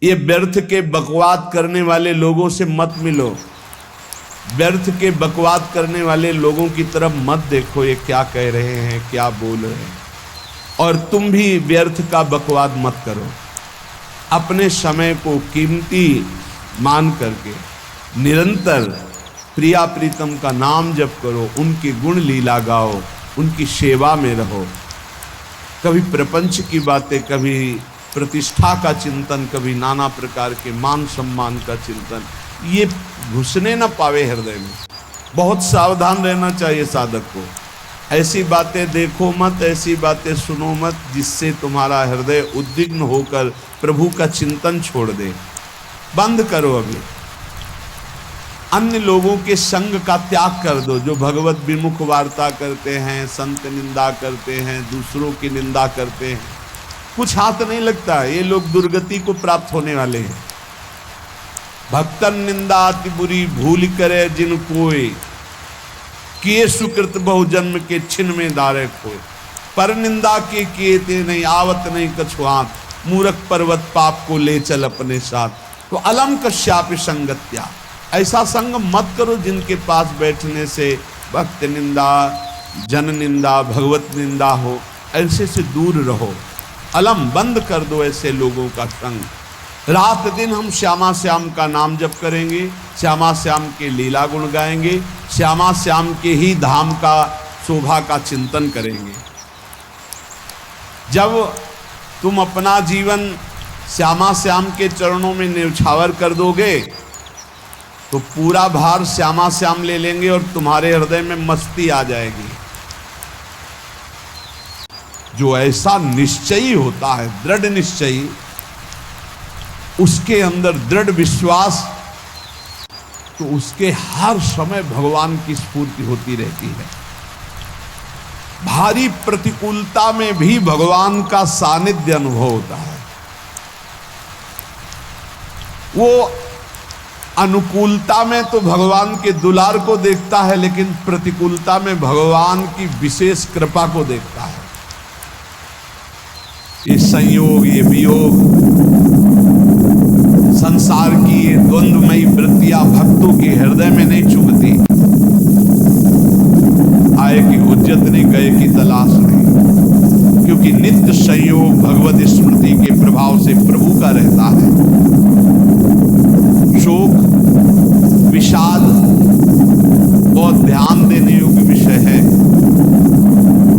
ये व्यर्थ के बकवाद करने वाले लोगों से मत मिलो, व्यर्थ के बकवाद करने वाले लोगों की तरफ मत देखो, ये क्या कह रहे हैं, क्या बोल रहे हैं। और तुम भी व्यर्थ का बकवाद मत करो। अपने समय को कीमती मान करके निरंतर प्रिया प्रीतम का नाम जप करो, उनकी गुण लीला गाओ, उनकी सेवा में रहो। कभी प्रपंच की बातें, कभी प्रतिष्ठा का चिंतन, कभी नाना प्रकार के मान सम्मान का चिंतन, ये घुसने न पावे हृदय में। बहुत सावधान रहना चाहिए साधक को। ऐसी बातें देखो मत, ऐसी बातें सुनो मत जिससे तुम्हारा हृदय उद्विग्न होकर प्रभु का चिंतन छोड़ दे। बंद करो। अभी अन्य लोगों के संग का त्याग कर दो, जो भगवत विमुख वार्ता करते हैं, संत निंदा करते हैं, दूसरों की निंदा करते हैं। कुछ हाथ नहीं लगता, ये लोग दुर्गति को प्राप्त होने वाले हैं। भक्तन निंदा अति बुरी भूल करे जिन कोई, किए सुकृत बहु जन्म के छिन में दारे खोए। पर निंदा के किए ते नहीं, आवत नहीं कछुआत, मूरख पर्वत पाप को ले चल अपने साथ। तो अलम कश्याप संगत्या, ऐसा संग मत करो जिनके पास बैठने से भक्त निंदा, जन निंदा, भगवत निंदा हो। ऐसे से दूर रहो। अलम बंद कर दो ऐसे लोगों का संग। रात दिन हम श्यामा श्याम का नाम जप करेंगे, श्यामा श्याम के लीला गुण गाएंगे, श्यामा श्याम के ही धाम का शोभा का चिंतन करेंगे। जब तुम अपना जीवन श्यामा श्याम के चरणों में न्यौछावर कर दोगे तो पूरा भार श्यामा श्याम ले लेंगे और तुम्हारे हृदय में मस्ती आ जाएगी। जो ऐसा निश्चयी होता है, दृढ़ निश्चयी, उसके अंदर दृढ़ विश्वास, तो उसके हर समय भगवान की स्फूर्ति होती रहती है। भारी प्रतिकूलता में भी भगवान का सानिध्य अनुभव होता है। वो अनुकूलता में तो भगवान के दुलार को देखता है, लेकिन प्रतिकूलता में भगवान की विशेष कृपा को देखता है। ये संयोग, ये वियोग, संसार की ये द्वंद्वमयी वृत्तियां भक्तों के हृदय में नहीं चुभती। आए की हुज्जत नहीं, गए की तलाश नहीं, क्योंकि नित्य संयोग भगवत स्मृति के प्रभाव से प्रभु का रहता है। शोक, विषाद बहुत ध्यान देने योग्य विषय है।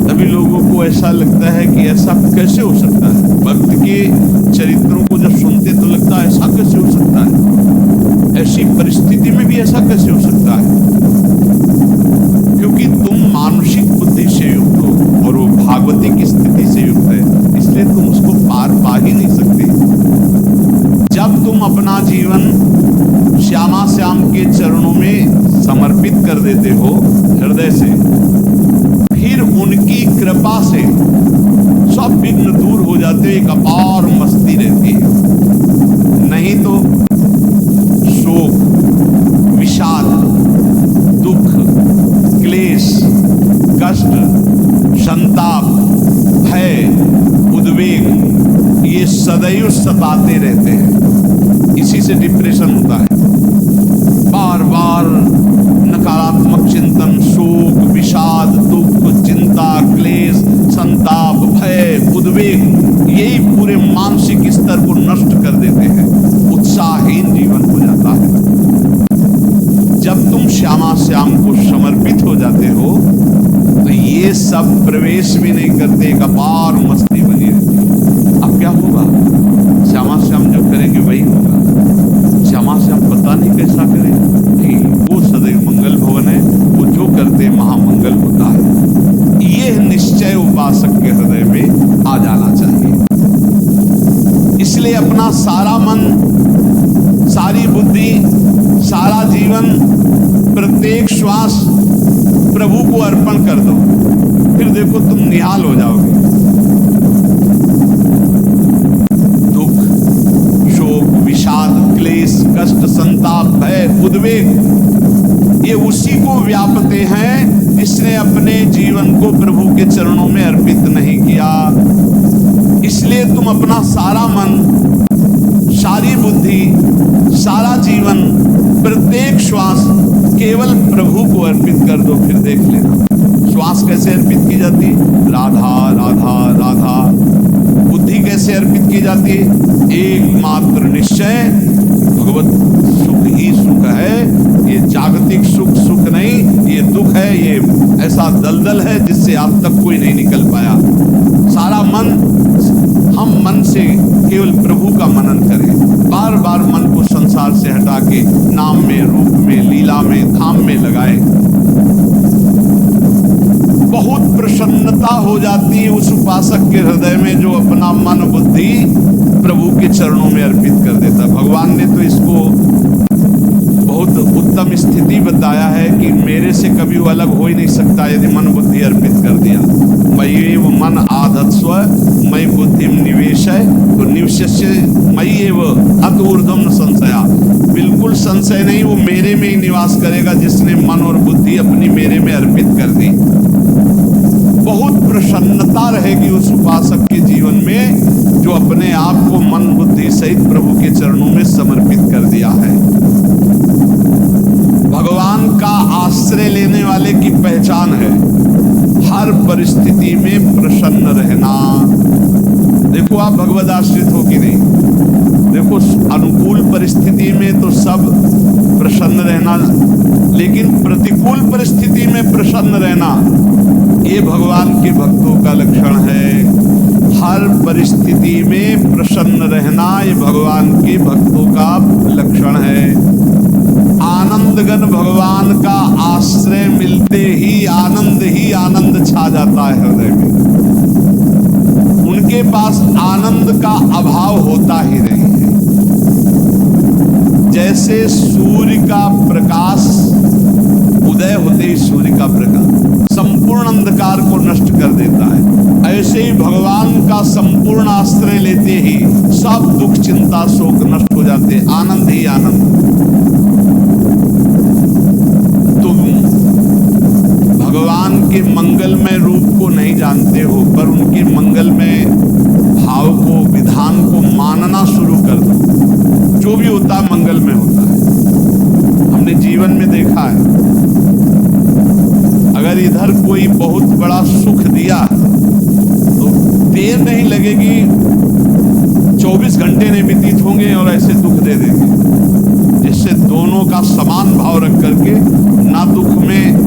सभी लोगों को ऐसा लगता है कि ऐसा कैसे हो सकता है। भक्त के चरित्रों को जब सुनते तो लगता है ऐसा कैसे हो सकता है, ऐसी परिस्थिति में भी ऐसा कैसे हो सकता है। क्योंकि तुम मानसिक बुद्धि से युक्त हो और वो भागवतिक स्थिति से युक्त है, इसलिए तुम उसको पार पा ही नहीं सकते। जब तुम अपना जीवन श्यामा श्याम के चरणों में समर्पित कर देते हो हृदय से, फिर उनकी कृपा से सब विघ्न दूर हो जाते, एक अपार मस्ती रहती है। नहीं तो शोक, विषाद, दुख, क्लेश, कष्ट, संताप, भय, उद्वेग, ये सदैव सताते रहते हैं। इसी से डिप्रेशन होता है। बार बार नकारात्मक चिंतन, शोक, विषाद, दुख, चिंता, क्लेश, संताप, भय, उद्वेग, यही पूरे मानसिक स्तर को नष्ट कर देते हैं। उत्साहहीन जीवन हो जाता है। जब तुम श्यामा श्याम को समर्पित हो जाते हो तो ये सब प्रवेश भी नहीं करते, एक अपार मस्ती बनी रहती है। अब क्या होगा? श्यामा श्याम जो करेंगे वही होगा। श्यामा श्याम पता नहीं कैसा करे, नहीं, वो सदैव मंगल भवन है, वो जो करते महामंगल होता है। यह निश्चय उपासक के हृदय में आ जाना चाहिए। इसलिए अपना सारा मन, सारी बुद्धि, सारा जीवन, प्रत्येक श्वास प्रभु को अर्पण कर दो, फिर देखो तुम निहाल हो जाओगे। दुख, शोक, विषाद, क्लेश, कष्ट, संताप, भय, उद्वेग, ये उसी को व्यापते हैं जिसने अपने जीवन को प्रभु के चरणों में अर्पित नहीं किया। इसलिए तुम अपना सारा मन, सारी बुद्धि, सारा जीवन, प्रत्येक श्वास केवल प्रभु को अर्पित कर दो, फिर देख लेना। श्वास कैसे अर्पित की जाती है? राधा राधा राधा। बुद्धि कैसे अर्पित की जाती है? एकमात्र निश्चय भगवत सुख ही सुख है। ये जागतिक सुख सुख नहीं, ये दुख है, ये ऐसा दलदल है जिससे आज तक कोई नहीं निकल पाया। सारा मन, हम मन से केवल प्रभु का मनन करें, बार बार मन को संसार से हटा के नाम में, रूप में, लीला में, धाम में लगाएं। बहुत प्रसन्नता हो जाती है उस उपासक के हृदय में जो अपना मन बुद्धि प्रभु के चरणों में अर्पित कर देता। भगवान ने तो इसको बहुत उत्तम स्थिति बताया है कि मेरे से कभी वो अलग हो ही नहीं सकता यदि मन बुद्धि अर्पित कर दिया। मयि एव मन आधत्स्व मयि बुद्धिम निवेशय, तो निवश्य मयि एव अत ऊर्ध्वं न संशया। बिल्कुल संशय नहीं, वो मेरे में ही निवास करेगा जिसने मन और बुद्धि अपनी मेरे में अर्पित कर दी। बहुत प्रसन्नता रहेगी उस उपासक के जीवन में जो अपने आप को मन बुद्धि सहित प्रभु के चरणों में समर्पित कर दिया है। भगवान का आश्रय लेने वाले की पहचान है हर परिस्थिति में प्रसन्न रहना। देखो आप भगवद आश्रित हो कि नहीं, देखो अनुकूल परिस्थिति में तो सब प्रसन्न रहना, लेकिन प्रतिकूल परिस्थिति में प्रसन्न रहना ये भगवान के भक्तों का लक्षण है। हर परिस्थिति में प्रसन्न रहना ये भगवान के भक्तों का लक्षण है। आनंदगन भगवान का आश्रय मिलते ही आनंद छा जाता है हृदय में। उनके पास आनंद का अभाव होता ही नहीं है। जैसे सूर्य का प्रकाश उदय होते ही सूर्य का प्रकाश संपूर्ण अंधकार को नष्ट कर देता है, ऐसे ही भगवान का संपूर्ण आश्रय लेते ही सब दुख चिंता शोक नष्ट हो जाते, आनंद ही आनंद। तुम भगवान के मंगलमय रूप को नहीं जानते हो, पर उनके मंगलमय भाव को, विधान को मानना शुरू कर दो। जो भी होता है मंगलमय होता है। हमने जीवन में देखा है, अगर इधर कोई बहुत बड़ा सुख दिया तो देर नहीं लगेगी, 24 घंटे नहीं व्यतीत होंगे और ऐसे दुख दे देंगे, जिससे दोनों का समान भाव रख करके ना दुख में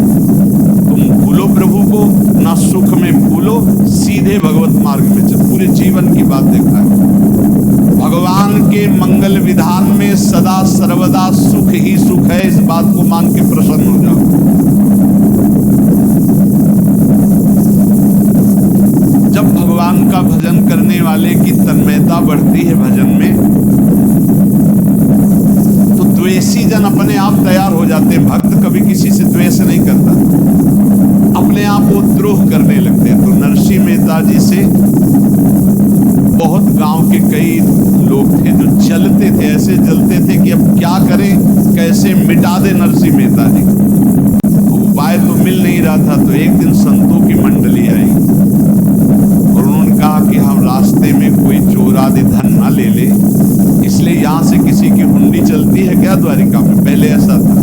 तुम भूलो प्रभु को, ना सुख में भूलो, सीधे भगवत मार्ग में चल। पूरे जीवन की बात देखा है, भगवान के मंगल विधान में सदा सर्वदा सुख ही सुख है। इस बात को मान के प्रसन्न हो जाओ। जब भगवान का भजन करने वाले की तन्मयता बढ़ती है भजन में, तो द्वेषी जन अपने आप तैयार हो जाते हैं। भक्त कभी किसी से द्वेष नहीं करता, अपने आप वो द्रोह करने लगते हैं। तो नरसिंह मेहता जी से बहुत गांव के कई लोग थे जो जलते थे, ऐसे जलते थे कि अब क्या करें, कैसे मिटा दे नरसिंह मेहता जी। उपाय तो मिल नहीं रहा था। तो एक दिन संतों की मंडली आई और उन्होंने कहा कि हम रास्ते में कोई चोर आदि धन ना ले ले, इसलिए यहाँ से किसी की हुंडी चलती है क्या द्वारिका में? पहले ऐसा था।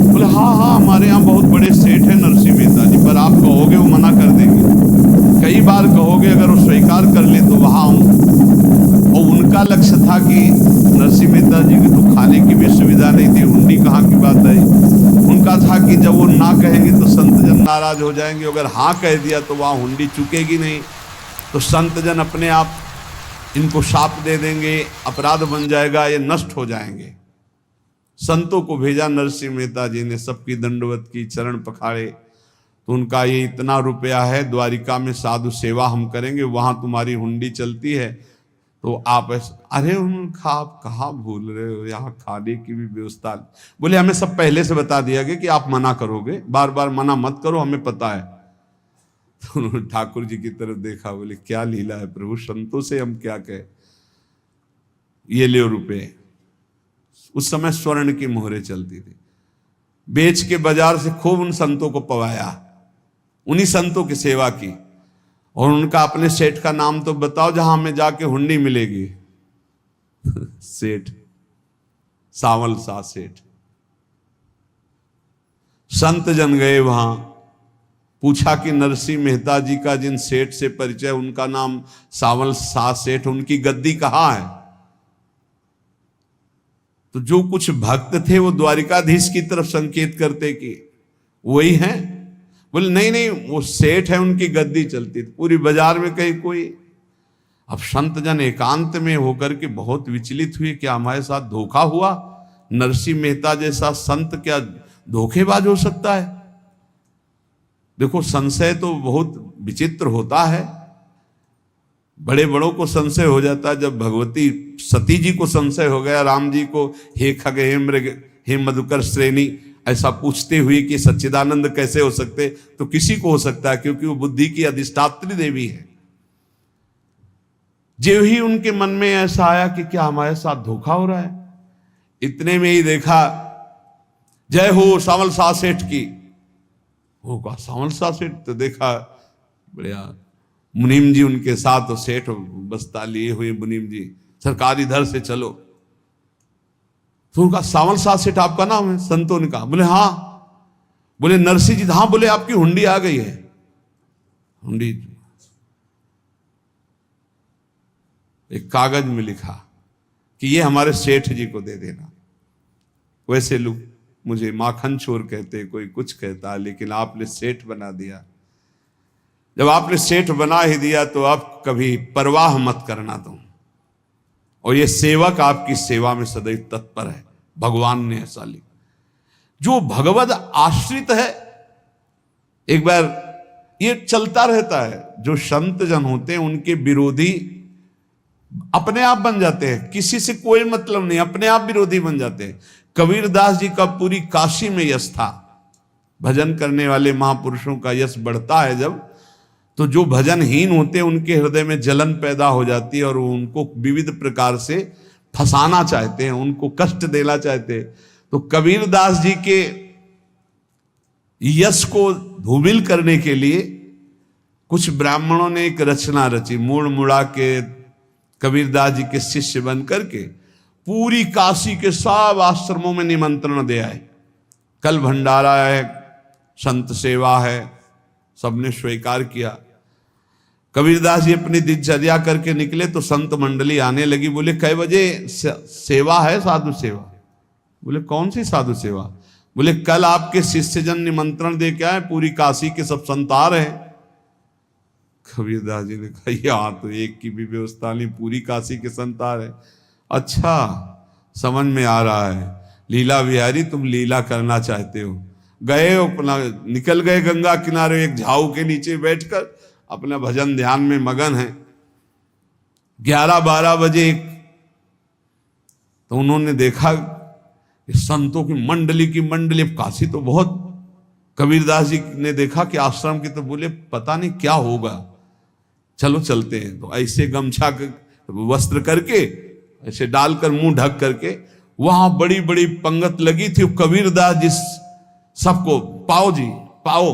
बोले हाँ हाँ, हमारे यहाँ बहुत बड़े सेठ है नरसिंह मेहता जी, पर आप कहोगे वो मना कर देंगे। कई बार कहोगे, अगर वो स्वीकार कर ले तो वहाँ आऊँ। और उनका लक्ष्य था कि नरसिंह मेहता जी की तो खाने की भी सुविधा नहीं थी, हुंडी कहाँ की बात है। उनका था कि जब वो ना कहेंगे तो संत जन नाराज हो जाएंगे, अगर हाँ कह दिया तो वहाँ हुंडी चुकेगी नहीं, तो संत जन अपने आप इनको शाप दे देंगे, अपराध बन जाएगा, ये नष्ट हो जाएंगे। संतों को भेजा नरसिंह मेहता जी ने, सबकी दंडवत की, चरण पखाड़े। तो उनका ये इतना रुपया है, द्वारिका में साधु सेवा हम करेंगे, वहां तुम्हारी हुंडी चलती है, तो आप अरे उनका आप कहाँ भूल रहे हो, यहाँ खाने की भी व्यवस्था। बोले हमें सब पहले से बता दिया गया कि आप मना करोगे, बार बार मना मत करो, हमें पता है। तो उन्होंने ठाकुर जी की तरफ देखा, बोले क्या लीला है प्रभु, संतों से हम क्या कहें, ये ले रुपये। उस समय स्वर्ण की मोहरें चलती थी, बेच के बाजार से खूब उन संतों को पवाया, उन्हीं संतों की सेवा की। और उनका अपने सेठ का नाम तो बताओ जहां हमें जाके हुंडी मिलेगी। सेठ, सावल शाह सेठ। संत जन गए वहां, पूछा कि नरसिंह मेहता जी का जिन सेठ से परिचय, उनका नाम सावल शाह सेठ, उनकी गद्दी कहाँ है? तो जो कुछ भक्त थे वो द्वारिकाधीश की तरफ संकेत करते कि वही हैं। बोले नहीं नहीं, वो सेठ है, उनकी गद्दी चलती थी। पूरी बाजार में कहीं कोई। अब संत जन एकांत में होकर के बहुत विचलित हुए, क्या हमारे साथ धोखा हुआ? नरसिंह मेहता जैसा संत क्या धोखेबाज हो सकता है? देखो, संशय तो बहुत विचित्र होता है। बड़े बड़ों को संशय हो जाता है। जब भगवती सती जी को संशय हो गया, राम जी को, हे खग हे मृग हे मधुकर श्रेणी, ऐसा पूछते हुए कि सच्चिदानंद कैसे हो सकते, तो किसी को हो सकता है, क्योंकि वो बुद्धि की अधिष्ठात्री देवी है। जो ही उनके मन में ऐसा आया कि क्या हमारे साथ धोखा हो रहा है, इतने में ही देखा जय हो सावल शाह सेठ की। होगा सावल शाह सेठ, तो देखा बढ़िया मुनीम जी उनके साथ, और सेठ बस्ता लिए हुए मुनीम जी, सरकार इधर से चलो। तो उनका सावल शाह सेठ आपका नाम है? संतों ने कहा। बोले हाँ। बोले नरसिंह जी, हाँ। बोले आपकी हुंडी आ गई है। हुंडी एक कागज में लिखा कि ये हमारे सेठ जी को दे देना। वैसे लोग मुझे माखन चोर कहते, कोई कुछ कहता, लेकिन आपने सेठ बना दिया। जब आपने सेठ बना ही दिया तो आप कभी परवाह मत करना तुम। और ये सेवक आपकी सेवा में सदैव तत्पर है। भगवान ने ऐसा लिखा। जो भगवद आश्रित है, एक बार ये चलता रहता है, जो संत जन होते हैं उनके विरोधी अपने आप बन जाते हैं, किसी से कोई मतलब नहीं, अपने आप विरोधी बन जाते हैं। कबीरदास जी का पूरी काशी में यश था। भजन करने वाले महापुरुषों का यश बढ़ता है जब, तो जो भजनहीन होते हैं उनके हृदय में जलन पैदा हो जाती है, और वो उनको विविध प्रकार से फंसाना चाहते हैं, उनको कष्ट देना चाहते हैं। तो कबीरदास जी के यश को धूमिल करने के लिए कुछ ब्राह्मणों ने एक रचना रची। मुड़ मुड़ा के कबीरदास जी के शिष्य बन करके पूरी काशी के सब आश्रमों में निमंत्रण दे आए। कल भंडारा है, संत सेवा है, सबने स्वीकार किया। कबीरदास जी अपनी दिनचर्या करके निकले तो संत मंडली आने लगी। बोले कै बजे सेवा है? साधु सेवा। बोले कौन सी साधु सेवा? बोले कल आपके शिष्यजन निमंत्रण दे के आए, पूरी काशी के सब संत आ रहे हैं। कबीरदास जी ने कहा यहाँ तो एक की भी व्यवस्था नहीं, पूरी काशी के संत आ रहे। अच्छा, समझ में आ रहा है, लीला बिहारी तुम लीला करना चाहते हो। गए अपना निकल गए गंगा किनारे, एक झाऊ के नीचे बैठकर अपना भजन ध्यान में मगन है। 11-12 बजे तो उन्होंने देखा संतों की मंडली, काशी तो बहुत। कबीरदास जी ने देखा कि आश्रम की, तो बोले पता नहीं क्या होगा, चलो चलते हैं। तो ऐसे गमछा वस्त्र करके ऐसे डालकर मुंह ढक करके, वहां बड़ी बड़ी पंगत लगी थी। कबीरदास जी सबको पाओ जी पाओ।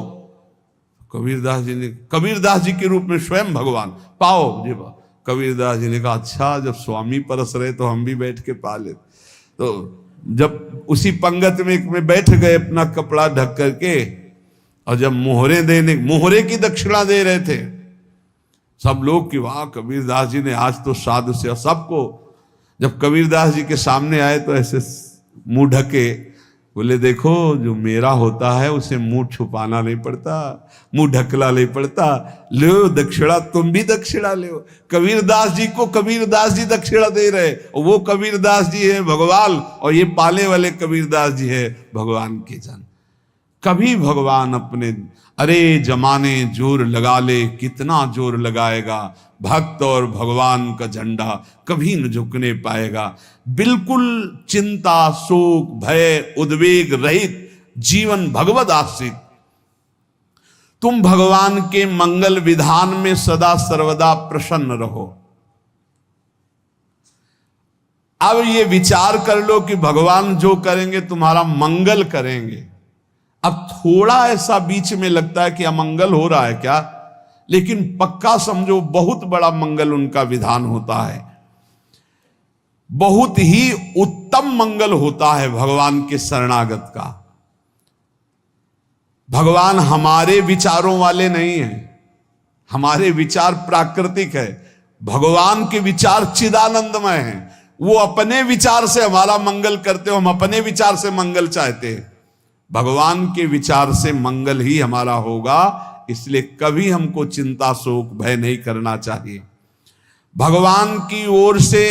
कबीरदास जी के रूप में स्वयं भगवान पाओ जी पाओ। कबीरदास जी ने कहा अच्छा, जब स्वामी परस रहे तो हम भी बैठ के पा ले। तो जब उसी पंगत में बैठ गए अपना कपड़ा ढक करके, और जब मोहरे की दक्षिणा दे रहे थे सब लोग कि वाह कबीरदास जी ने आज तो साधु से। सबको जब कबीरदास जी के सामने आए तो ऐसे मुंह ढके, बोले देखो जो मेरा होता है उसे मुंह छुपाना नहीं पड़ता, मुंह ढकला नहीं पड़ता। लो दक्षिणा, तुम भी दक्षिणा ले। कबीरदास जी को कबीरदास जी दक्षिणा दे रहे, और वो कबीरदास जी है भगवान, और ये पाले वाले कबीरदास जी है भगवान के जन। कभी भगवान अपने, अरे जमाने जोर लगा ले, कितना जोर लगाएगा, भक्त और भगवान का झंडा कभी न झुकने पाएगा। बिल्कुल चिंता शोक भय उद्वेग रहित जीवन भगवत आश्रित। तुम भगवान के मंगल विधान में सदा सर्वदा प्रसन्न रहो। अब ये विचार कर लो कि भगवान जो करेंगे तुम्हारा मंगल करेंगे। अब थोड़ा ऐसा बीच में लगता है कि अमंगल हो रहा है क्या, लेकिन पक्का समझो बहुत बड़ा मंगल उनका विधान होता है। बहुत ही उत्तम मंगल होता है भगवान के शरणागत का। भगवान हमारे विचारों वाले नहीं हैं, हमारे विचार प्राकृतिक है, भगवान के विचार चिदानंदमय हैं। वो अपने विचार से हमारा मंगल करते हो, हम अपने विचार से मंगल चाहते हैं। भगवान के विचार से मंगल ही हमारा होगा, इसलिए कभी हमको चिंता शोक भय नहीं करना चाहिए। भगवान की ओर से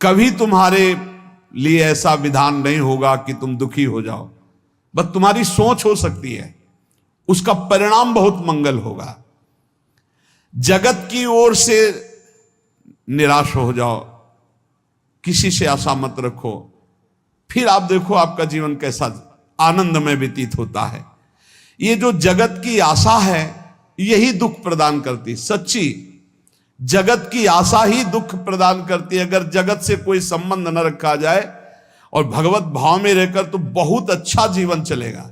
कभी तुम्हारे लिए ऐसा विधान नहीं होगा कि तुम दुखी हो जाओ, बस तुम्हारी सोच हो सकती है, उसका परिणाम बहुत मंगल होगा। जगत की ओर से निराश हो जाओ, किसी से आशा मत रखो, फिर आप देखो आपका जीवन कैसा आनंदमय व्यतीत होता है। ये जो जगत की आशा है यही दुख प्रदान करती, सच्ची जगत की आशा ही दुख प्रदान करती है। अगर जगत से कोई संबंध न रखा जाए और भगवत भाव में रहकर तो बहुत अच्छा जीवन चलेगा।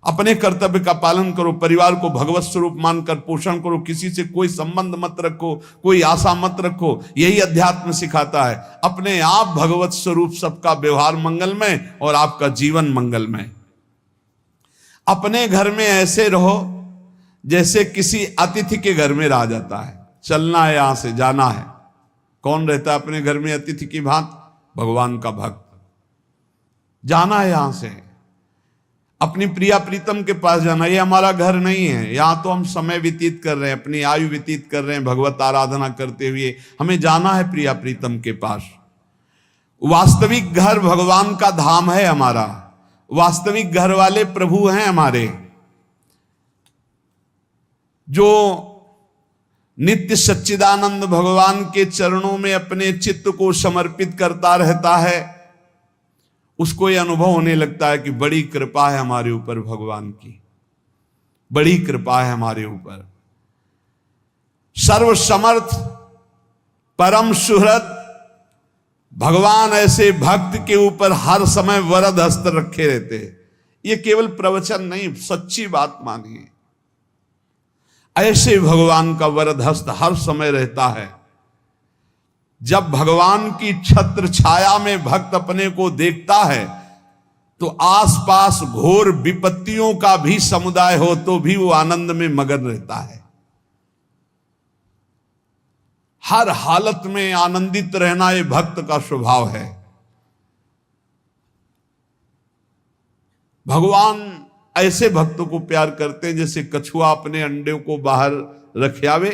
अपने कर्तव्य का पालन करो, परिवार को भगवत स्वरूप मानकर पोषण करो, किसी से कोई संबंध मत रखो, कोई आशा मत रखो, यही अध्यात्म सिखाता है। अपने आप भगवत स्वरूप, सबका व्यवहार मंगलमय और आपका जीवन मंगलमय। अपने घर में ऐसे रहो जैसे किसी अतिथि के घर में रह जाता है, चलना है, यहां से जाना है। कौन रहता है अपने घर में अतिथि की भांति? भगवान का भक्त। जाना है यहां से, अपनी प्रिया प्रीतम के पास जाना। ये हमारा घर नहीं है, यहां तो हम समय व्यतीत कर रहे हैं, अपनी आयु व्यतीत कर रहे हैं भगवत आराधना करते हुए। हमें जाना है प्रिया प्रीतम के पास। वास्तविक घर भगवान का धाम है हमारा, वास्तविक घर वाले प्रभु हैं हमारे, जो नित्य सच्चिदानंद भगवान के चरणों में अपने चित्त को समर्पित करता रहता है। उसको यह अनुभव होने लगता है कि बड़ी कृपा है हमारे ऊपर, भगवान की बड़ी कृपा है हमारे ऊपर। सर्वसमर्थ परम सुहृद भगवान ऐसे भक्त के ऊपर हर समय वरद हस्त रखे रहते हैं। ये केवल प्रवचन नहीं, सच्ची बात मानिए। ऐसे भगवान का वरद हस्त हर समय रहता है। जब भगवान की छत्र छाया में भक्त अपने को देखता है तो आसपास घोर विपत्तियों का भी समुदाय हो तो भी वो आनंद में मगन रहता है। हर हालत में आनंदित रहना ये भक्त का स्वभाव है। भगवान ऐसे भक्तों को प्यार करते हैं जैसे कछुआ अपने अंडे को बाहर रख आवे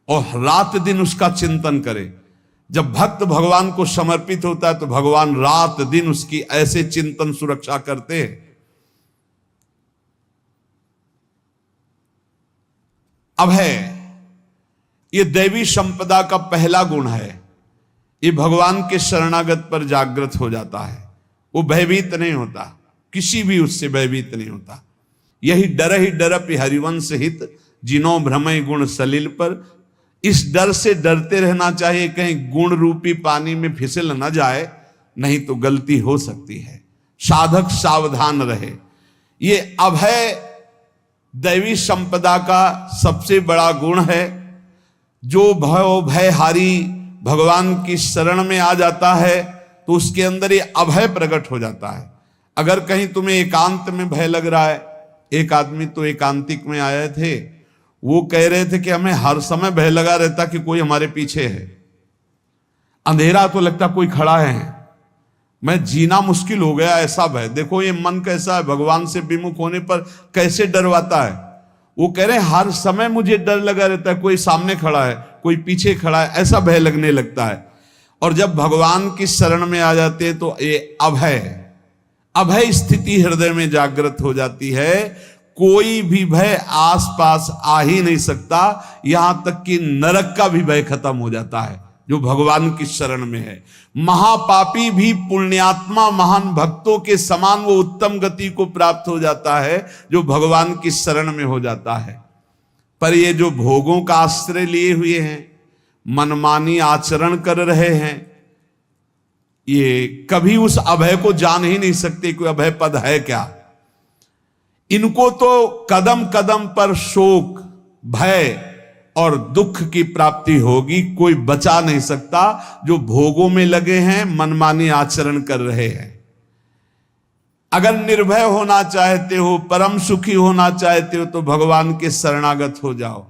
और रात दिन उसका चिंतन करे। जब भक्त भगवान को समर्पित होता है तो भगवान रात दिन उसकी ऐसे चिंतन सुरक्षा करते हैं। अभय, ये दैवी संपदा का पहला गुण है। ये भगवान के शरणागत पर जागृत हो जाता है, वो भयभीत नहीं होता, किसी भी उससे भयभीत नहीं होता। यही डरप हरिवंश हित, जिनो भ्रमय गुण सलिल पर। इस डर से डरते रहना चाहिए कहीं गुण रूपी पानी में फिसल न जाए, नहीं तो गलती हो सकती है। साधक सावधान रहे। ये अभय दैवी संपदा का सबसे बड़ा गुण है। जो भयहारी भगवान की शरण में आ जाता है तो उसके अंदर ये अभय प्रकट हो जाता है। अगर कहीं तुम्हें एकांत में भय लग रहा है, एक आदमी तो एकांतिक में आए थे, वो कह रहे थे कि हमें हर समय भय लगा रहता कि कोई हमारे पीछे है, अंधेरा तो लगता कोई खड़ा है, मैं जीना मुश्किल हो गया, ऐसा भय। देखो ये मन कैसा है, भगवान से विमुख होने पर कैसे डरवाता है। वो कह रहे हैं हर समय मुझे डर लगा रहता है, कोई सामने खड़ा है, कोई पीछे खड़ा है, ऐसा भय लगने लगता है। और जब भगवान की शरण में आ जाते हैं तो ये अभय स्थिति हृदय में जागृत हो जाती है। कोई भी भय आसपास आ ही नहीं सकता, यहां तक कि नरक का भी भय खत्म हो जाता है जो भगवान की शरण में है। महापापी भी पुण्यात्मा महान भक्तों के समान वो उत्तम गति को प्राप्त हो जाता है जो भगवान की शरण में हो जाता है। पर ये जो भोगों का आश्रय लिए हुए हैं, मनमानी आचरण कर रहे हैं, ये कभी उस अभय को जान ही नहीं सकते कोई अभय पद है क्या। इनको तो कदम कदम पर शोक, भय, और दुख की प्राप्ति होगी। कोई बचा नहीं सकता जो भोगों में लगे हैं, मनमानी आचरण कर रहे हैं। अगर निर्भय होना चाहते हो, परम सुखी होना चाहते हो, तो भगवान के शरणागत हो जाओ।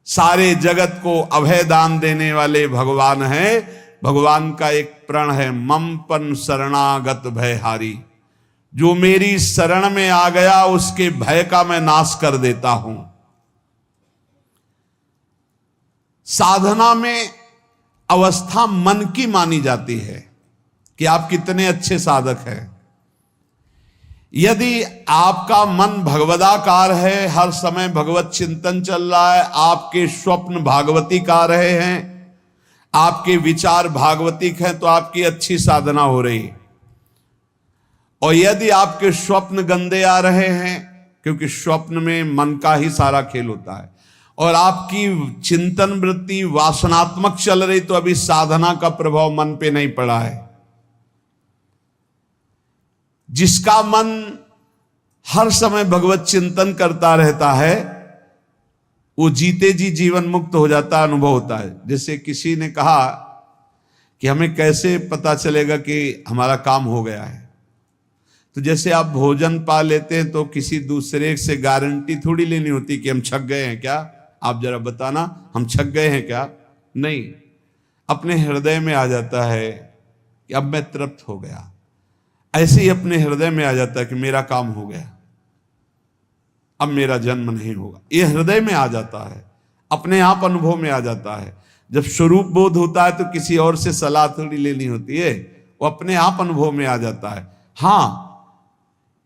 सारे जगत को अभय दान देने वाले भगवान हैं। भगवान का एक प्रण है, मम पन शरणागत भयहारी। जो मेरी शरण में आ गया उसके भय का मैं नाश कर देता हूं। साधना में अवस्था मन की मानी जाती है कि आप कितने अच्छे साधक हैं। यदि आपका मन भगवदाकार है, हर समय भगवत चिंतन चल रहा है, आपके स्वप्न भागवतिक आ रहे हैं, आपके विचार भागवतिक हैं, तो आपकी अच्छी साधना हो रही है। और यदि आपके स्वप्न गंदे आ रहे हैं, क्योंकि स्वप्न में मन का ही सारा खेल होता है, और आपकी चिंतन वृत्ति वासनात्मक चल रही, तो अभी साधना का प्रभाव मन पे नहीं पड़ा है। जिसका मन हर समय भगवत चिंतन करता रहता है, वो जीते जी जीवन मुक्त हो जाता, अनुभव होता है। जैसे किसी ने कहा कि हमें कैसे पता चलेगा कि हमारा काम हो गया है, तो जैसे आप भोजन पा लेते हैं तो किसी दूसरे से गारंटी थोड़ी लेनी होती कि हम छक गए हैं क्या, आप जरा बताना हम छक गए हैं क्या। नहीं, अपने हृदय में आ जाता है कि अब मैं तृप्त हो गया। ऐसे ही अपने हृदय में आ जाता है कि मेरा काम हो गया, अब मेरा जन्म नहीं होगा। ये हृदय में आ जाता है, अपने आप अनुभव में आ जाता है। जब स्वरूप बोध होता है तो किसी और से सलाह थोड़ी लेनी होती है, वो अपने आप अनुभव में आ जाता है। हाँ,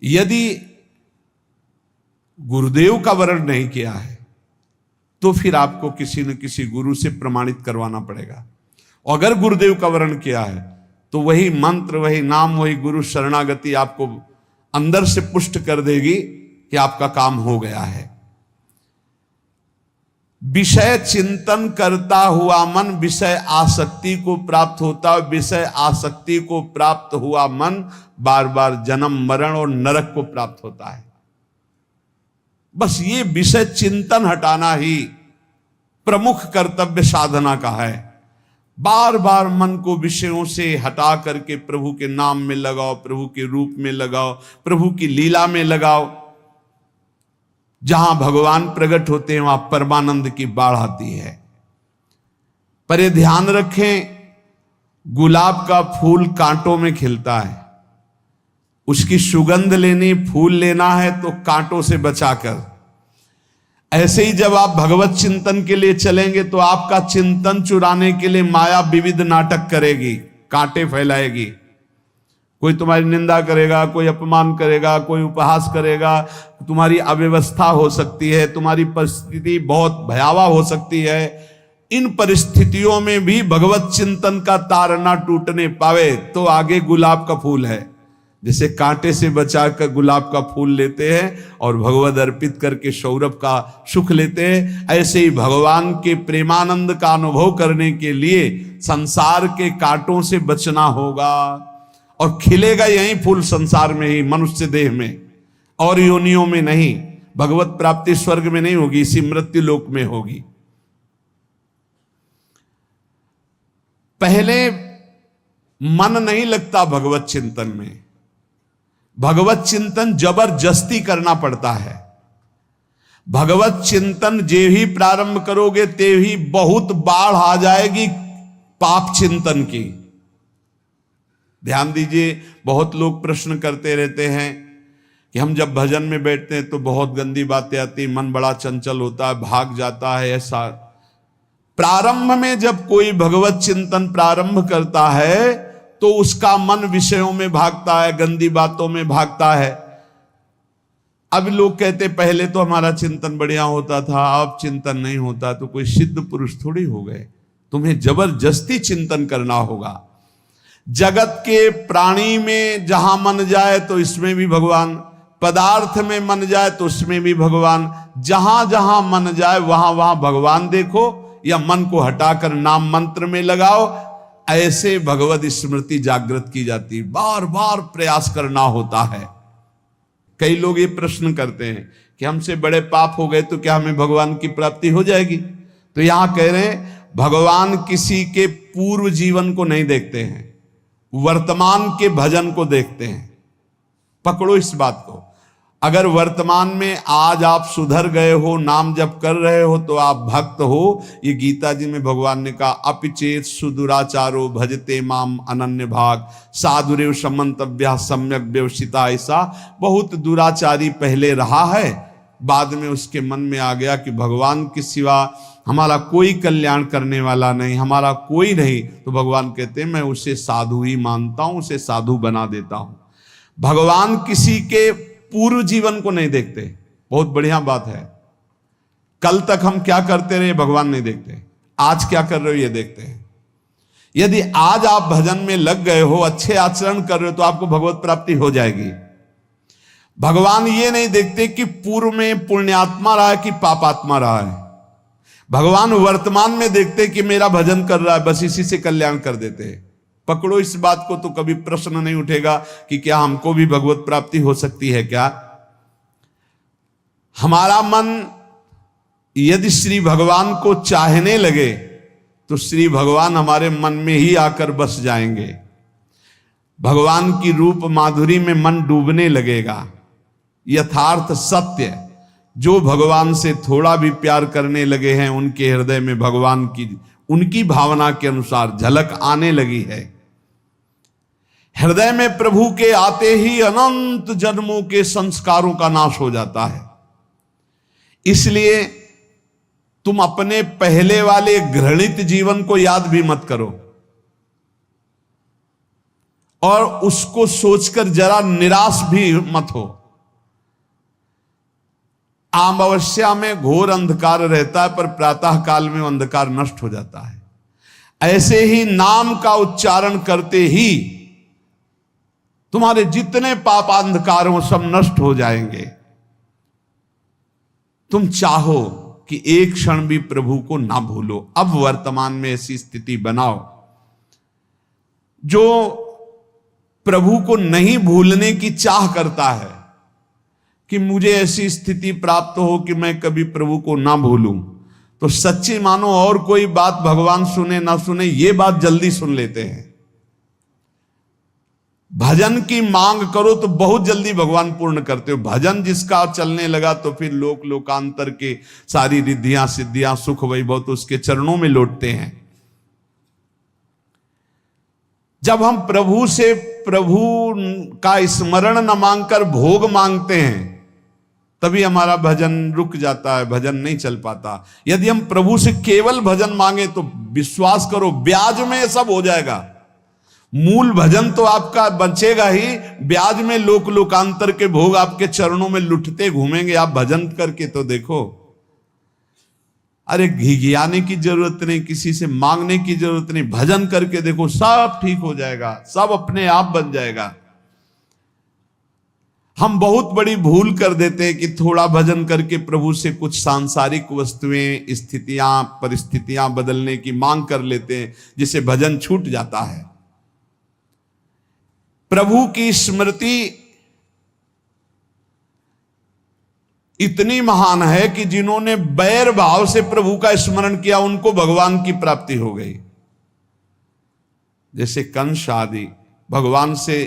यदि गुरुदेव का वर्ण नहीं किया है तो फिर आपको किसी न किसी गुरु से प्रमाणित करवाना पड़ेगा। और अगर गुरुदेव का वर्ण किया है तो वही मंत्र, वही नाम, वही गुरु शरणागति आपको अंदर से पुष्ट कर देगी कि आपका काम हो गया है। विषय चिंतन करता हुआ मन विषय आसक्ति को प्राप्त होता है। विषय आसक्ति को प्राप्त हुआ मन बार बार जन्म मरण और नरक को प्राप्त होता है। बस ये विषय चिंतन हटाना ही प्रमुख कर्तव्य साधना का है। बार बार मन को विषयों से हटा करके प्रभु के नाम में लगाओ, प्रभु के रूप में लगाओ, प्रभु की लीला में लगाओ। जहां भगवान प्रकट होते हैं वहां परमानंद की बाढ़ आती है। पर ये ध्यान रखें, गुलाब का फूल कांटों में खिलता है, उसकी सुगंध लेनी, फूल लेना है तो कांटों से बचाकर। ऐसे ही जब आप भगवत चिंतन के लिए चलेंगे तो आपका चिंतन चुराने के लिए माया विविध नाटक करेगी, कांटे फैलाएगी। कोई तुम्हारी निंदा करेगा, कोई अपमान करेगा, कोई उपहास करेगा, तुम्हारी अव्यवस्था हो सकती है, तुम्हारी परिस्थिति बहुत भयावह हो सकती है। इन परिस्थितियों में भी भगवत चिंतन का तार ना टूटने पावे तो आगे गुलाब का फूल है। जैसे कांटे से बचाकर गुलाब का फूल लेते हैं और भगवद अर्पित करके सौरभ का सुख लेते हैं, ऐसे ही भगवान के प्रेमानंद का अनुभव करने के लिए संसार के कांटों से बचना होगा। और खिलेगा यही फूल संसार में ही, मनुष्य देह में, और योनियों में नहीं। भगवत प्राप्ति स्वर्ग में नहीं होगी, इसी मृत्यु लोक में होगी। पहले मन नहीं लगता भगवत चिंतन में, भगवत चिंतन जबरदस्ती करना पड़ता है। भगवत चिंतन जे ही प्रारंभ करोगे ते ही बहुत बाढ़ आ जाएगी पाप चिंतन की। ध्यान दीजिए, बहुत लोग प्रश्न करते रहते हैं कि हम जब भजन में बैठते हैं तो बहुत गंदी बातें आती, मन बड़ा चंचल होता है, भाग जाता है। ऐसा प्रारंभ में जब कोई भगवत चिंतन प्रारंभ करता है तो उसका मन विषयों में भागता है, गंदी बातों में भागता है। अब लोग कहते पहले तो हमारा चिंतन बढ़िया होता था, अब चिंतन नहीं होता। तो कोई सिद्ध पुरुष थोड़ी हो गए, तुम्हें जबरदस्ती चिंतन करना होगा। जगत के प्राणी में जहां मन जाए तो इसमें भी भगवान, पदार्थ में मन जाए तो उसमें भी भगवान, जहां जहां मन जाए वहां वहां भगवान देखो, या मन को हटाकर नाम मंत्र में लगाओ। ऐसे भगवत स्मृति जागृत की जाती, बार बार प्रयास करना होता है। कई लोग ये प्रश्न करते हैं कि हमसे बड़े पाप हो गए तो क्या हमें भगवान की प्राप्ति हो जाएगी? तो यहां कह रहे हैं भगवान किसी के पूर्व जीवन को नहीं देखते हैं, वर्तमान के भजन को देखते हैं। पकड़ो इस बात को। अगर वर्तमान में आज आप सुधर गए हो, नाम जप कर रहे हो, तो आप भक्त हो। ये गीता जी में भगवान ने कहा, अपिचेत सुदुराचारो भजते माम अनन्य भाग साधुरेव समंतव्या सम्यक व्यवसिता। ऐसा बहुत दुराचारी पहले रहा है, बाद में उसके मन में आ गया कि भगवान के सिवा हमारा कोई कल्याण करने वाला नहीं, हमारा कोई नहीं, तो भगवान कहते हैं मैं उसे साधु ही मानता हूं, उसे साधु बना देता हूं। भगवान किसी के पूर्व जीवन को नहीं देखते। बहुत बढ़िया बात है। कल तक हम क्या करते रहे भगवान नहीं देखते, आज क्या कर रहे हो ये देखते हैं। यदि आज आप भजन में लग गए हो, अच्छे आचरण कर रहे हो, तो आपको भगवत प्राप्ति हो जाएगी। भगवान ये नहीं देखते कि पूर्व में पुण्यात्मा रहा है कि पापात्मा रहा है। भगवान वर्तमान में देखते कि मेरा भजन कर रहा है, बस इसी से कल्याण कर देते हैं। पकड़ो इस बात को, तो कभी प्रश्न नहीं उठेगा कि क्या हमको भी भगवत प्राप्ति हो सकती है क्या। हमारा मन यदि श्री भगवान को चाहने लगे तो श्री भगवान हमारे मन में ही आकर बस जाएंगे। भगवान की रूप माधुरी में मन डूबने लगेगा। यथार्थ सत्य, जो भगवान से थोड़ा भी प्यार करने लगे हैं, उनके हृदय में भगवान की उनकी भावना के अनुसार झलक आने लगी है। हृदय में प्रभु के आते ही अनंत जन्मों के संस्कारों का नाश हो जाता है। इसलिए तुम अपने पहले वाले घृणित जीवन को याद भी मत करो और उसको सोचकर जरा निराश भी मत हो। अमावस्या में घोर अंधकार रहता है, पर प्रातः काल में अंधकार नष्ट हो जाता है। ऐसे ही नाम का उच्चारण करते ही तुम्हारे जितने पाप अंधकार हो सब नष्ट हो जाएंगे। तुम चाहो कि एक क्षण भी प्रभु को ना भूलो। अब वर्तमान में ऐसी स्थिति बनाओ। जो प्रभु को नहीं भूलने की चाह करता है कि मुझे ऐसी स्थिति प्राप्त हो कि मैं कभी प्रभु को ना भूलूं, तो सच्ची मानो और कोई बात भगवान सुने ना सुने, ये बात जल्दी सुन लेते हैं। भजन की मांग करो तो बहुत जल्दी भगवान पूर्ण करते हो। भजन जिसका चलने लगा तो फिर लोकांतर के सारी रिद्धियां सिद्धियां सुख वैभव तो उसके चरणों में लौटते हैं। जब हम प्रभु से प्रभु का स्मरण न मांगकर भोग मांगते हैं, तभी हमारा भजन रुक जाता है, भजन नहीं चल पाता। यदि हम प्रभु से केवल भजन मांगे तो विश्वास करो ब्याज में सब हो जाएगा। मूल भजन तो आपका बचेगा ही, ब्याज में लोकांतर के भोग आपके चरणों में लुटते घूमेंगे। आप भजन करके तो देखो। अरे घिघियाने की जरूरत नहीं, किसी से मांगने की जरूरत नहीं, भजन करके देखो, सब ठीक हो जाएगा, सब अपने आप बन जाएगा। हम बहुत बड़ी भूल कर देते हैं कि थोड़ा भजन करके प्रभु से कुछ सांसारिक वस्तुएं, स्थितियां, परिस्थितियां बदलने की मांग कर लेते हैं, जिससे भजन छूट जाता है। प्रभु की स्मृति इतनी महान है कि जिन्होंने बैर भाव से प्रभु का स्मरण किया उनको भगवान की प्राप्ति हो गई। जैसे कंस आदि भगवान से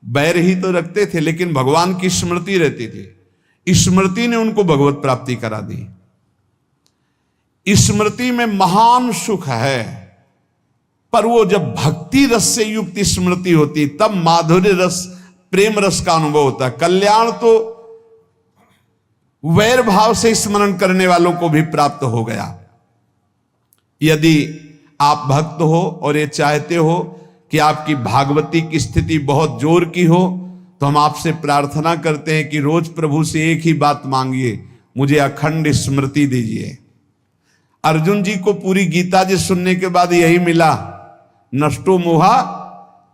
बैर ही तो रखते थे, लेकिन भगवान की स्मृति रहती थी। स्मृति ने उनको भगवत प्राप्ति करा दी। स्मृति में महान सुख है, पर वो जब भक्ति रस से युक्त स्मृति होती तब माधुर्य रस, प्रेम रस का अनुभव होता है। कल्याण तो वैर भाव से स्मरण करने वालों को भी प्राप्त हो गया। यदि आप भक्त हो और ये चाहते हो कि आपकी भागवती की स्थिति बहुत जोर की हो, तो हम आपसे प्रार्थना करते हैं कि रोज प्रभु से एक ही बात मांगिए, मुझे अखंड स्मृति दीजिए। अर्जुन जी को पूरी गीता जी सुनने के बाद यही मिला, नष्टो मोहा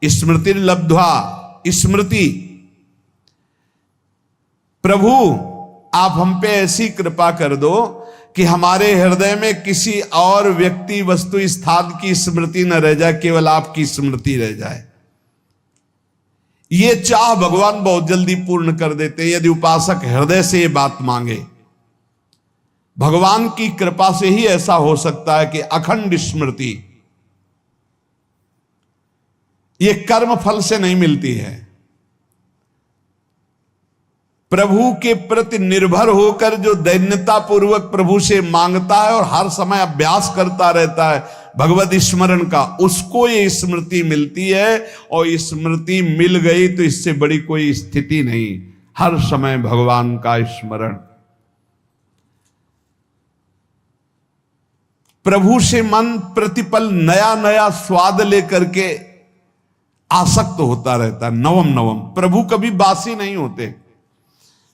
स्मृति लब्ध्वा। स्मृति, प्रभु आप हम पे ऐसी कृपा कर दो कि हमारे हृदय में किसी और व्यक्ति, वस्तु, स्थान की स्मृति न रह जाए, केवल आपकी स्मृति रह जाए। ये चाह भगवान बहुत जल्दी पूर्ण कर देते हैं यदि उपासक हृदय से ये बात मांगे। भगवान की कृपा से ही ऐसा हो सकता है कि अखंड स्मृति ये कर्म फल से नहीं मिलती है। प्रभु के प्रति निर्भर होकर जो दैन्यता पूर्वक प्रभु से मांगता है और हर समय अभ्यास करता रहता है भगवत स्मरण का, उसको ये स्मृति मिलती है। और स्मृति मिल गई तो इससे बड़ी कोई स्थिति नहीं, हर समय भगवान का स्मरण। प्रभु से मन प्रतिपल नया नया स्वाद लेकर के आसक्त होता रहता है, नवम नवम। प्रभु कभी बासी नहीं होते।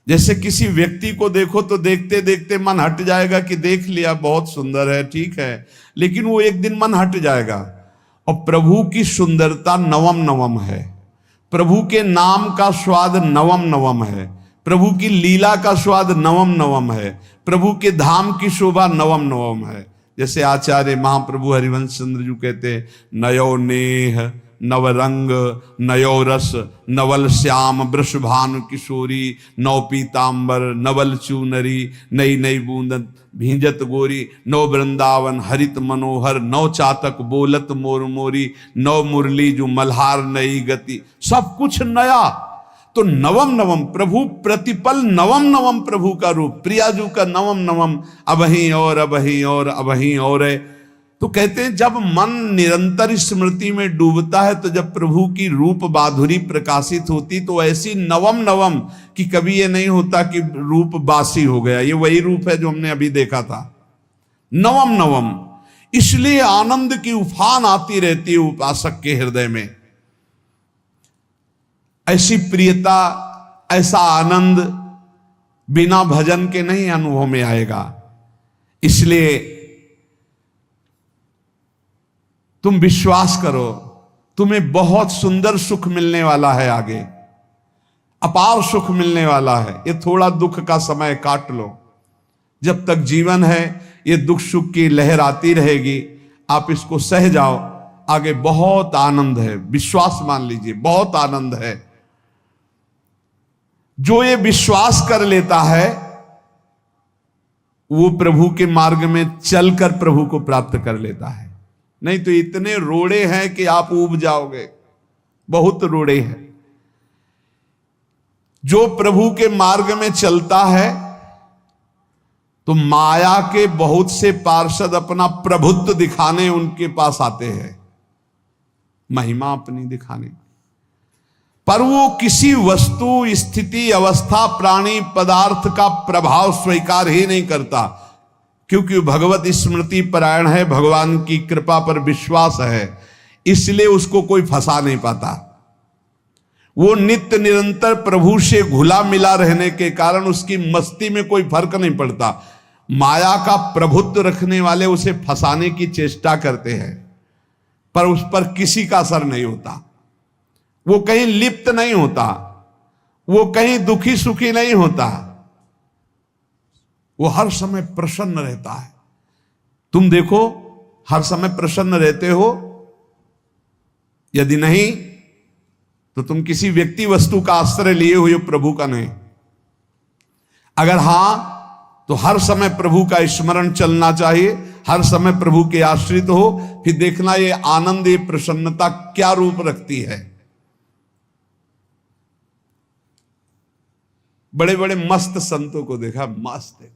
जैसे किसी व्यक्ति को देखो तो देखते देखते मन हट जाएगा कि देख लिया, बहुत सुंदर है, ठीक है, लेकिन वो एक दिन मन हट जाएगा। और प्रभु की सुंदरता नवम नवम है, प्रभु के नाम का स्वाद नवम नवम है, प्रभु की लीला का स्वाद नवम नवम है, प्रभु के धाम की शोभा नवम नवम है। जैसे आचार्य महाप्रभु हरिवंश चंद्र जी कहते, नयो नेह नवरंग नयो रस नवल श्याम वृषभानु किशोरी, नव पीतांबर नवल चूनरी, नई नई बूंदन भींजत गोरी, नव वृंदावन हरित मनोहर, नव चातक बोलत मोर मोरी, नव मुरली जो मल्हार नई गति, सब कुछ नया। तो नवम नवम प्रभु प्रतिपल नवम नवम प्रभु का रूप, प्रियाजू का नवम नवम, अबहीं और अबहीं और अबहीं और है। तो कहते हैं जब मन निरंतर स्मृति में डूबता है तो जब प्रभु की रूप माधुरी प्रकाशित होती तो ऐसी नवम नवम कि कभी ये नहीं होता कि रूप बासी हो गया। ये वही रूप है जो हमने अभी देखा था, नवम नवम। इसलिए आनंद की उफान आती रहती है उपासक के हृदय में। ऐसी प्रियता, ऐसा आनंद बिना भजन के नहीं अनुभव में आएगा। इसलिए तुम विश्वास करो, तुम्हें बहुत सुंदर सुख मिलने वाला है, आगे अपार सुख मिलने वाला है। ये थोड़ा दुख का समय काट लो, जब तक जीवन है ये दुख सुख की लहर आती रहेगी, आप इसको सह जाओ, आगे बहुत आनंद है, विश्वास मान लीजिए, बहुत आनंद है। जो ये विश्वास कर लेता है वो प्रभु के मार्ग में चलकर प्रभु को प्राप्त कर लेता है। नहीं तो इतने रोड़े हैं कि आप ऊब जाओगे, बहुत रोड़े हैं। जो प्रभु के मार्ग में चलता है तो माया के बहुत से पार्षद अपना प्रभुत्व दिखाने उनके पास आते हैं, महिमा अपनी दिखाने, पर वो किसी वस्तु स्थिति अवस्था प्राणी पदार्थ का प्रभाव स्वीकार ही नहीं करता, क्योंकि भगवत स्मृति परायण है, भगवान की कृपा पर विश्वास है, इसलिए उसको कोई फंसा नहीं पाता। वो नित्य निरंतर प्रभु से घुला मिला रहने के कारण उसकी मस्ती में कोई फर्क नहीं पड़ता। माया का प्रभुत्व रखने वाले उसे फंसाने की चेष्टा करते हैं, पर उस पर किसी का असर नहीं होता। वो कहीं लिप्त नहीं होता, वो कहीं दुखी सुखी नहीं होता, वो हर समय प्रसन्न रहता है। तुम देखो, हर समय प्रसन्न रहते हो? यदि नहीं तो तुम किसी व्यक्ति वस्तु का आश्रय लिए हुए, प्रभु का नहीं। अगर हां तो हर समय प्रभु का स्मरण चलना चाहिए, हर समय प्रभु के आश्रित हो, फिर देखना ये आनंद, ये प्रसन्नता क्या रूप रखती है। बड़े बड़े मस्त संतों को देखा, मस्त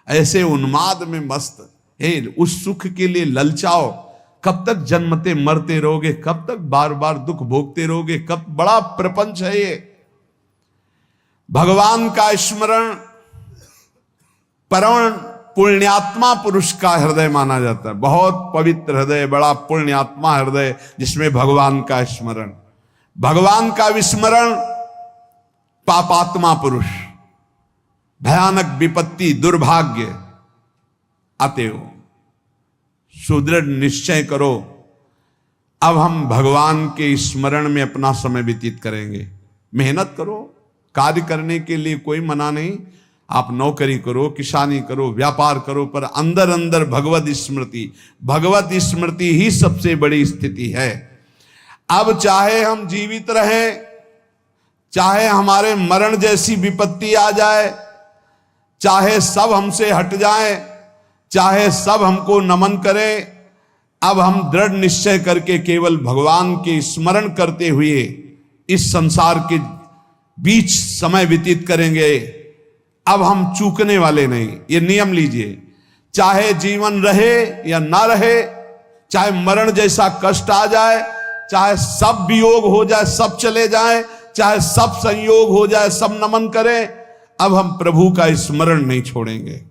ऐसे उन्माद में मस्त है, उस सुख के लिए ललचाओ। कब तक जन्मते मरते रहोगे, कब तक बार बार दुख भोगते रहोगे, कब बड़ा प्रपंच है ये। भगवान का स्मरण परम पुण्यात्मा पुरुष का हृदय माना जाता है, बहुत पवित्र हृदय, बड़ा पुण्यात्मा हृदय जिसमें भगवान का स्मरण। भगवान का विस्मरण पापात्मा पुरुष, भयानक विपत्ति दुर्भाग्य आते हो। सुदृढ़ निश्चय करो, अब हम भगवान के स्मरण में अपना समय व्यतीत करेंगे। मेहनत करो, कार्य करने के लिए कोई मना नहीं, आप नौकरी करो, किसानी करो, व्यापार करो, पर अंदर अंदर भगवत स्मृति, भगवत स्मृति ही सबसे बड़ी स्थिति है। अब चाहे हम जीवित रहें, चाहे हमारे मरण जैसी विपत्ति आ जाए, चाहे सब हमसे हट जाएं, चाहे सब हमको नमन करें, अब हम दृढ़ निश्चय करके केवल भगवान के स्मरण करते हुए इस संसार के बीच समय व्यतीत करेंगे। अब हम चूकने वाले नहीं। ये नियम लीजिए, चाहे जीवन रहे या ना रहे, चाहे मरण जैसा कष्ट आ जाए, चाहे सब वियोग हो जाए, सब चले जाए, चाहे सब संयोग हो जाए, सब नमन करें, अब हम प्रभु का स्मरण नहीं छोड़ेंगे।